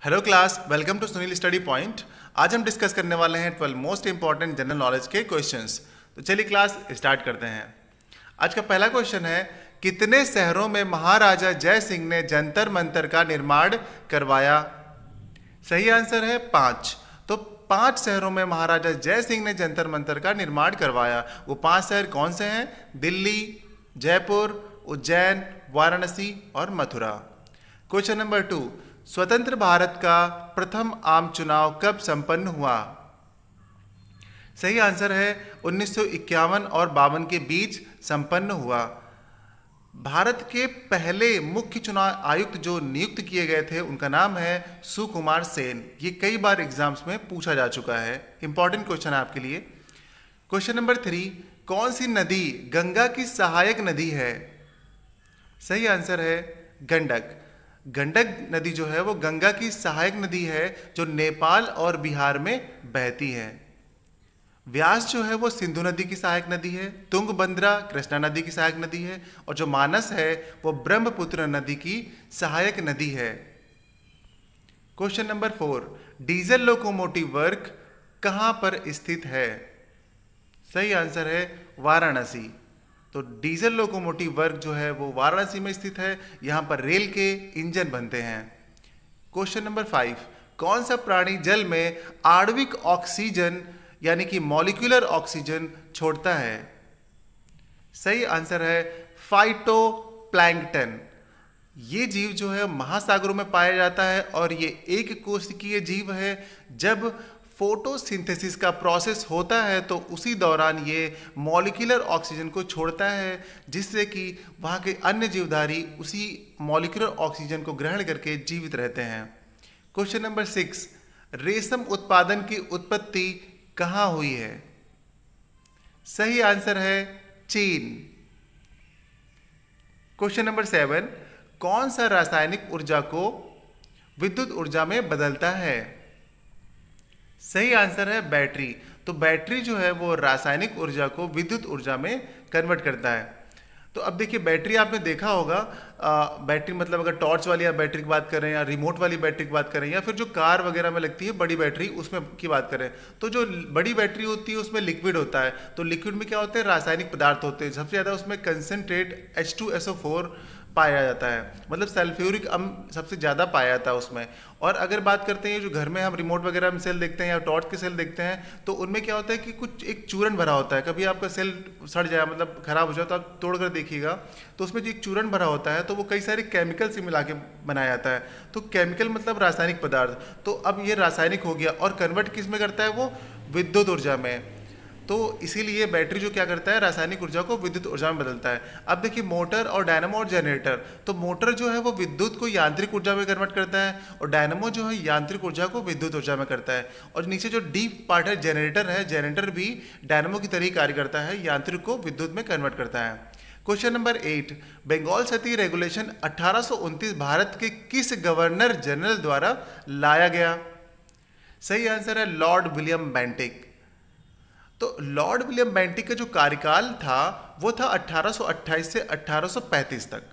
Hello class, welcome to Sunil study point. आज हम discuss करने वाले हैं 12 मोस्ट इंपॉर्टेंट जनरल नॉलेज के क्वेश्चंस। तो चलिए क्लास स्टार्ट करते हैं। आज का पहला क्वेश्चन है, कितने शहरों में महाराजा जय सिंह ने जंतर मंतर का निर्माण करवाया? सही आंसर है 5। तो 5 शहरों में महाराजा जय सिंह ने जंतर मंतर का निर्माण करवाया। वो 5 शहर कौन से हैं? दिल्ली, जयपुर, उज्जैन, वाराणसी और मथुरा। क्वेश्चन नंबर 2, स्वतंत्र भारत का प्रथम आम चुनाव कब संपन्न हुआ? सही आंसर है 1951 और 52 के बीच संपन्न हुआ। भारत के पहले मुख्य चुनाव आयुक्त जो नियुक्त किए गए थे उनका नाम है सुकुमार सेन। ये कई बार एग्जाम्स में पूछा जा चुका है, इंपॉर्टेंट क्वेश्चन है आपके लिए। क्वेश्चन नंबर 3, कौन सी नदी गंगा की सहायक नदी है? सही आंसर है गंडक। गंडक नदी जो है वो गंगा की सहायक नदी है जो नेपाल और बिहार में बहती है। व्यास जो है वो सिंधु नदी की सहायक नदी है। तुंगभद्रा कृष्णा नदी की सहायक नदी है। और जो मानस है वो ब्रह्मपुत्र नदी की सहायक नदी है। Question number 4, diesel locomotive work कहाँ पर स्थित है? सही आंसर है वाराणसी। तो डीजल लोकोमोटिव वर्क जो है वो वाराणसी में स्थित है। यहाँ पर रेल के इंजन बनते हैं। क्वेश्चन नंबर 5, कौन सा प्राणी जल में आणविक ऑक्सीजन यानी कि मॉलिक्यूलर ऑक्सीजन छोड़ता है? सही आंसर है फाइटोप्लैंक्टन। ये जीव जो है महासागरों में पाया जाता है और ये एक कोशिकीय जीव है। जब फोटोसिंथेसिस का प्रोसेस होता है तो उसी दौरान ये मॉलिक्यूलर ऑक्सीजन को छोड़ता है, जिससे कि वहाँ के अन्य जीवधारी उसी मॉलिक्यूलर ऑक्सीजन को ग्रहण करके जीवित रहते हैं। क्वेश्चन नंबर 6, रेशम उत्पादन की उत्पत्ति कहाँ हुई है? सही आंसर है चीन। क्वेश्चन नंबर 7, कौन सा रासायनिक ऊर्जा को विद्युत ऊर्जा में बदलता है? सही आंसर है बैटरी। तो बैटरी जो है वो रासायनिक ऊर्जा को विद्युत ऊर्जा में कन्वर्ट करता है। तो अब देखिए, बैटरी आपने देखा होगा, बैटरी मतलब अगर टॉर्च वाली आप बैटरी की बात करें या रिमोट वाली बैटरी की बात करें या फिर जो कार वगैरह में लगती है बड़ी बैटरी उसमें की बात करें, तो जो बड़ी बैटरी होती है उसमें लिक्विड होता है। तो लिक्विड में क्या होते हैं? रासायनिक पदार्थ होते हैं। सबसे ज़्यादा उसमें कंसनट्रेट H2SO4 पाया जाता है, मतलब सल्फ्यूरिक अम्ल सबसे ज़्यादा पाया जाता है उसमें। और अगर बात करते हैं जो घर में हम रिमोट वगैरह में सेल देखते हैं या टॉर्च के सेल देखते हैं, तो उनमें क्या होता है कि कुछ एक चूरन भरा होता है। कभी आपका सेल सड़ जाए, मतलब खराब हो जाए, तो आप तोड़ कर देखिएगा तो उसमें जो एक चूरन भरा होता है तो वो कई सारे केमिकल से मिला के बनाया जाता है। तो केमिकल मतलब रासायनिक पदार्थ। तो अब ये रासायनिक हो गया और कन्वर्ट किस में करता है? वो विद्युत ऊर्जा में। तो इसीलिए बैटरी जो क्या करता है? रासायनिक ऊर्जा को विद्युत ऊर्जा में बदलता है। अब देखिए, मोटर और डायनामो और जनरेटर। तो मोटर जो है वो विद्युत को यांत्रिक ऊर्जा में कन्वर्ट करता है और डायनामो जो है यांत्रिक ऊर्जा को विद्युत ऊर्जा में करता है। और नीचे जो डीप पार्ट है जनरेटर है, जनरेटर भी डायनामो की तरह ही कार्य करता है, यांत्रिक को विद्युत में कन्वर्ट करता है। क्वेश्चन नंबर 8, बंगाल सती रेगुलेशन 1829 भारत के किस गवर्नर जनरल द्वारा लाया गया? सही आंसर है लॉर्ड विलियम बेंटिक। तो लॉर्ड विलियम बेंटिक का जो कार्यकाल था वो था 1828 से 1835 तक।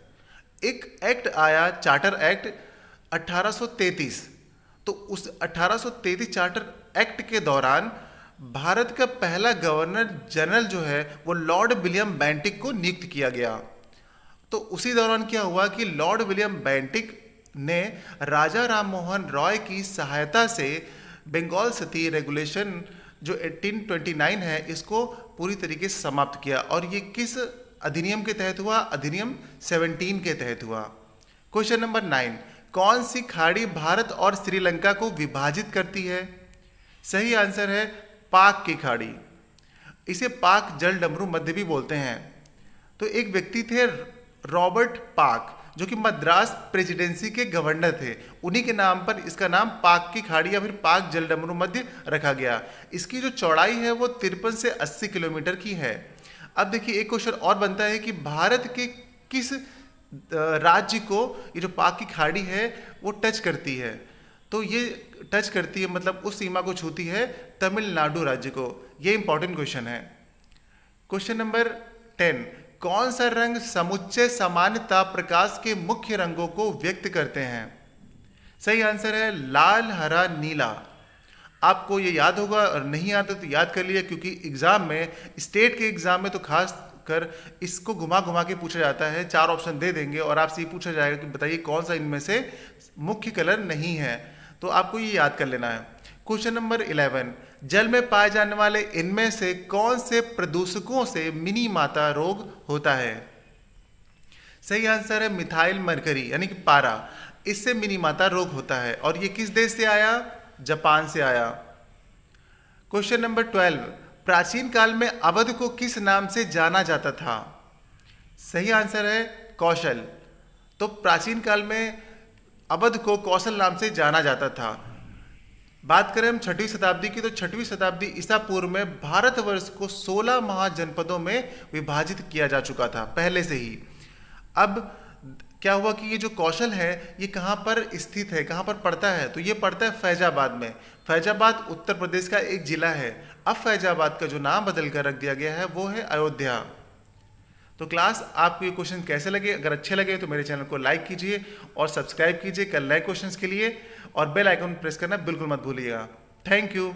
एक एक्ट आया, चार्टर एक्ट 1833। तो उस 1833 चार्टर एक्ट के दौरान भारत का पहला गवर्नर जनरल जो है वो लॉर्ड विलियम बेंटिक को नियुक्त किया गया। तो उसी दौरान क्या हुआ कि लॉर्ड विलियम बेंटिक ने राजा राम मोहन रॉय की सहायता से बंगाल सती रेगुलेशन जो 1829 है इसको पूरी तरीके से समाप्त किया। और ये किस अधिनियम के तहत हुआ? अधिनियम 17 के तहत हुआ। क्वेश्चन नंबर 9, कौन सी खाड़ी भारत और श्रीलंका को विभाजित करती है? सही आंसर है पाक की खाड़ी। इसे पाक जल डमरू मध्य भी बोलते हैं। तो एक व्यक्ति थे रॉबर्ट पाक, जो कि मद्रास प्रेसिडेंसी के गवर्नर थे। उन्हीं के नाम पर इसका नाम पाक की खाड़ी या फिर पाक जलडमरू मध्य रखा गया। इसकी जो चौड़ाई है वो 53 से 80 किलोमीटर की है। अब देखिए, एक क्वेश्चन और बनता है कि भारत के किस राज्य को ये जो पाक की खाड़ी है वो टच करती है? तो ये टच करती है, मतलब उस सीमा को छूती है तमिलनाडु राज्य को। ये इंपॉर्टेंट क्वेश्चन है। क्वेश्चन नंबर 10, कौन सा रंग समुच्चय सामान्यता प्रकाश के मुख्य रंगों को व्यक्त करते हैं? सही आंसर है लाल हरा नीला। आपको ये याद होगा और नहीं याद है तो याद कर लिया, क्योंकि एग्जाम में, स्टेट के एग्जाम में तो खास कर इसको घुमा घुमा के पूछा जाता है। 4 ऑप्शन दे देंगे और आपसे ये पूछा जाएगा कि बताइए कौन सा इनमें से मुख्य कलर नहीं है, तो आपको ये याद कर लेना है। क्वेश्चन नंबर 11, जल में पाए जाने वाले इनमें से कौन से प्रदूषकों से मिनी माता रोग होता है? सही आंसर है मिथाइल मरकरी यानी कि पारा, इससे मिनी माता रोग होता है। और ये किस देश से आया? जापान से आया। क्वेश्चन नंबर 12, प्राचीन काल में अवध को किस नाम से जाना जाता था? सही आंसर है कौशल। तो प्राचीन काल में अवध को कौशल नाम से जाना जाता था। बात करें हम 6वीं शताब्दी की, तो 6वीं शताब्दी ईसा पूर्व में भारतवर्ष को 16 महाजनपदों में विभाजित किया जा चुका था पहले से ही। अब क्या हुआ कि ये जो कौशल है ये कहाँ पर स्थित है, कहाँ पर पड़ता है? तो ये पड़ता है फैजाबाद में। फैजाबाद उत्तर प्रदेश का एक जिला है। अब फैजाबाद का जो नाम बदल कर रख दिया गया है वो है अयोध्या। तो क्लास, आपको ये क्वेश्चन कैसे लगे? अगर अच्छे लगे तो मेरे चैनल को लाइक कीजिए और सब्सक्राइब कीजिए कल नए क्वेश्चंस के लिए, और बेल आइकन प्रेस करना बिल्कुल मत भूलिएगा। Thank you.